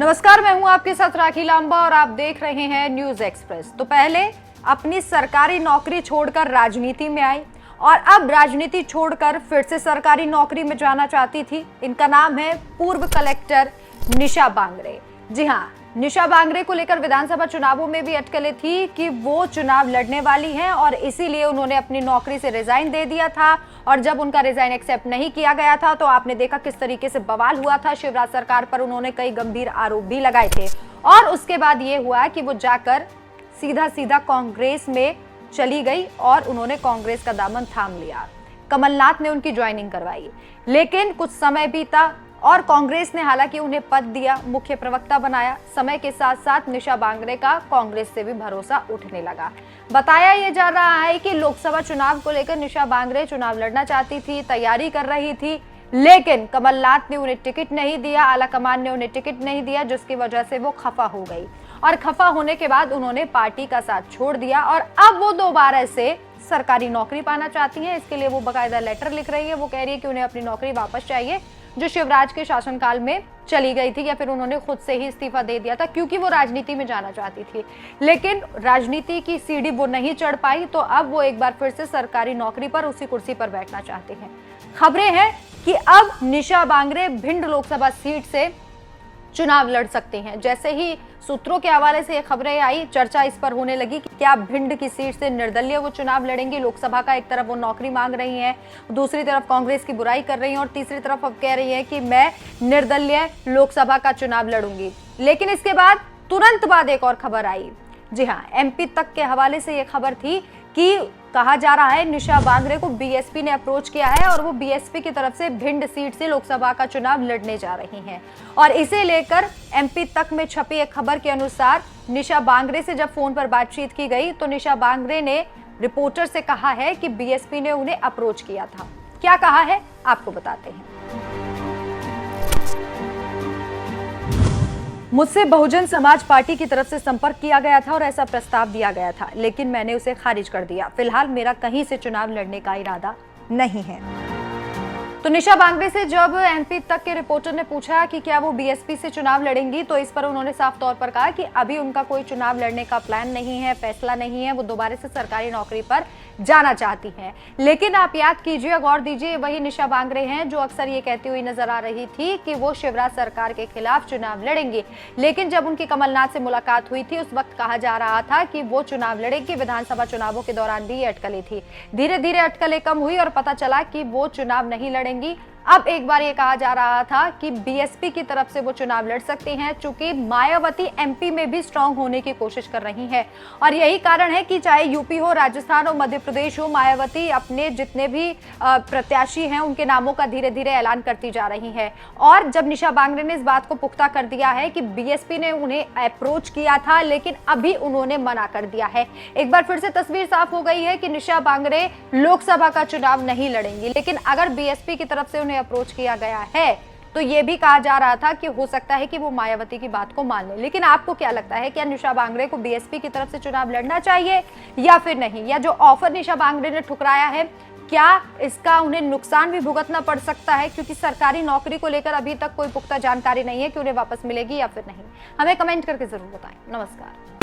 नमस्कार, मैं हूं आपके साथ राखी लांबा और आप देख रहे हैं न्यूज एक्सप्रेस। तो पहले अपनी सरकारी नौकरी छोड़कर राजनीति में आई और अब राजनीति छोड़कर फिर से सरकारी नौकरी में जाना चाहती थी। इनका नाम है पूर्व कलेक्टर निशा बांगरे। जी हां, निशा बांगरे को लेकर विधानसभा चुनावों में भी अटकलें थी कि वो चुनाव लड़ने वाली हैं और इसीलिए उन्होंने अपनी नौकरी से रिजाइन दे दिया था। और जब उनका रिजाइन एक्सेप्ट नहीं किया गया था तो आपने देखा किस तरीके से बवाल हुआ था। शिवराज सरकार पर उन्होंने कई गंभीर आरोप भी लगाए थे और उसके बाद ये हुआ कि वो जाकर सीधा कांग्रेस में चली गई और उन्होंने कांग्रेस का दामन थाम लिया। कमलनाथ ने उनकी ज्वाइनिंग करवाई, लेकिन कुछ समय बीता और कांग्रेस ने हालांकि उन्हें पद दिया, मुख्य प्रवक्ता बनाया। समय के साथ साथ निशा बांगरे का कांग्रेस से भी भरोसा उठने लगा। बताया यह जा रहा है कि लोकसभा चुनाव को लेकर निशा बांगरे चुनाव लड़ना चाहती थी, तैयारी कर रही थी, लेकिन कमलनाथ ने उन्हें टिकट नहीं दिया, आलाकमान ने उन्हें टिकट नहीं दिया, जिसकी वजह से वो खफा हो गई और खफा होने के बाद उन्होंने पार्टी का साथ छोड़ दिया और अब वो दोबारा से सरकारी नौकरी पाना चाहती हैं। इसके लिए वो बाकायदा लेटर लिख रही है। वो कह रही है कि उन्हें अपनी नौकरी वापस चाहिए जो शिवराज के शासनकाल में चली गई थी, या फिर उन्होंने खुद से ही इस्तीफा दे दिया था क्योंकि वो राजनीति में जाना चाहती थी, लेकिन राजनीति की सीढ़ी वो नहीं चढ़ पाई। तो अब वो एक बार फिर से सरकारी नौकरी पर उसी कुर्सी पर बैठना चाहते हैं। खबरें हैं कि अब निशा बांगरे भिंड लोकसभा सीट से चुनाव लड़ सकते हैं। जैसे ही सूत्रों के हवाले से ये खबरें आई, चर्चा इस पर होने लगी कि क्या भिंड की सीट से निर्दलीय वो चुनाव लड़ेंगी। लोकसभा का एक तरफ वो नौकरी मांग रही हैं, दूसरी तरफ कांग्रेस की बुराई कर रही हैं और तीसरी तरफ अब कह रही हैं कि मैं निर्दलीय लोकसभा का चुनाव लड़ूंगी। लेकिन इसके बाद तुरंत बाद एक और खबर आई। जी हाँ, एमपी तक के हवाले से ये खबर थी कि कहा जा रहा है निशा बांगरे को बीएसपी ने अप्रोच किया है और वो बीएसपी की तरफ से भिंड सीट से लोकसभा का चुनाव लड़ने जा रही हैं। और इसे लेकर एमपी तक में छपी एक खबर के अनुसार निशा बांगरे से जब फोन पर बातचीत की गई तो निशा बांगरे ने रिपोर्टर से कहा है कि बीएसपी ने उन्हें अप्रोच किया था। क्या कहा है आपको बताते हैं। मुझसे बहुजन समाज पार्टी की तरफ से संपर्क किया गया था और ऐसा प्रस्ताव दिया गया था, लेकिन मैंने उसे खारिज कर दिया। फिलहाल मेरा कहीं से चुनाव लड़ने का इरादा नहीं है। तो निशा बांगरे से जब एमपी तक के रिपोर्टर ने पूछा कि क्या वो बीएसपी से चुनाव लड़ेंगी, तो इस पर उन्होंने साफ तौर पर कहा कि अभी उनका कोई चुनाव लड़ने का प्लान नहीं है, फैसला नहीं है। वो दोबारा से सरकारी नौकरी पर जाना चाहती हैं। लेकिन आप याद कीजिए, गौर दीजिए, वही निशा बांगरे हैं जो अक्सर ये कहती हुई नजर आ रही थी कि वो शिवराज सरकार के खिलाफ चुनाव लड़ेंगी। लेकिन जब उनकी कमलनाथ से मुलाकात हुई थी उस वक्त कहा जा रहा था कि वो चुनाव लड़ेंगी। विधानसभा चुनावों के दौरान भी ये अटकलें थी। धीरे धीरे अटकलें कम हुई और पता चला कि वो चुनाव नहीं लड़ेंगी। अब एक बार ये कहा जा रहा था कि बीएसपी की तरफ से वो चुनाव लड़ सकती हैं, चूंकि मायावती एमपी में भी स्ट्रांग होने की कोशिश कर रही हैं। और यही कारण है कि चाहे यूपी हो, राजस्थान हो, मध्य प्रदेश हो, मायावती अपने जितने भी प्रत्याशी हैं उनके नामों का धीरे धीरे ऐलान करती जा रही है। और जब निशा बांगरे ने इस बात को पुख्ता कर दिया है कि बीएसपी ने उन्हें अप्रोच किया था लेकिन अभी उन्होंने मना कर दिया है, एक बार फिर से तस्वीर साफ हो गई है कि निशा बांगरे लोकसभा का चुनाव नहीं लड़ेंगी। लेकिन अगर बीएसपी की तरफ से अप्रोच किया गया है तो यह भी कहा जा रहा था कि हो सकता है कि वो मायावती की बात को मान ले। लेकिन आपको क्या लगता है, क्या निशा बांगरे को बीएसपी की तरफ से चुनाव लड़ना चाहिए या फिर नहीं? या जो ऑफर निशा बांगरे ने ठुकराया है, क्या इसका उन्हें नुकसान भी भुगतना पड़ सकता है? क्योंकि सरकारी नौकरी को लेकर अभी तक कोई पुख्ता जानकारी नहीं है कि उन्हें वापस मिलेगी या फिर नहीं। हमें कमेंट करके जरूर बताएं। नमस्कार।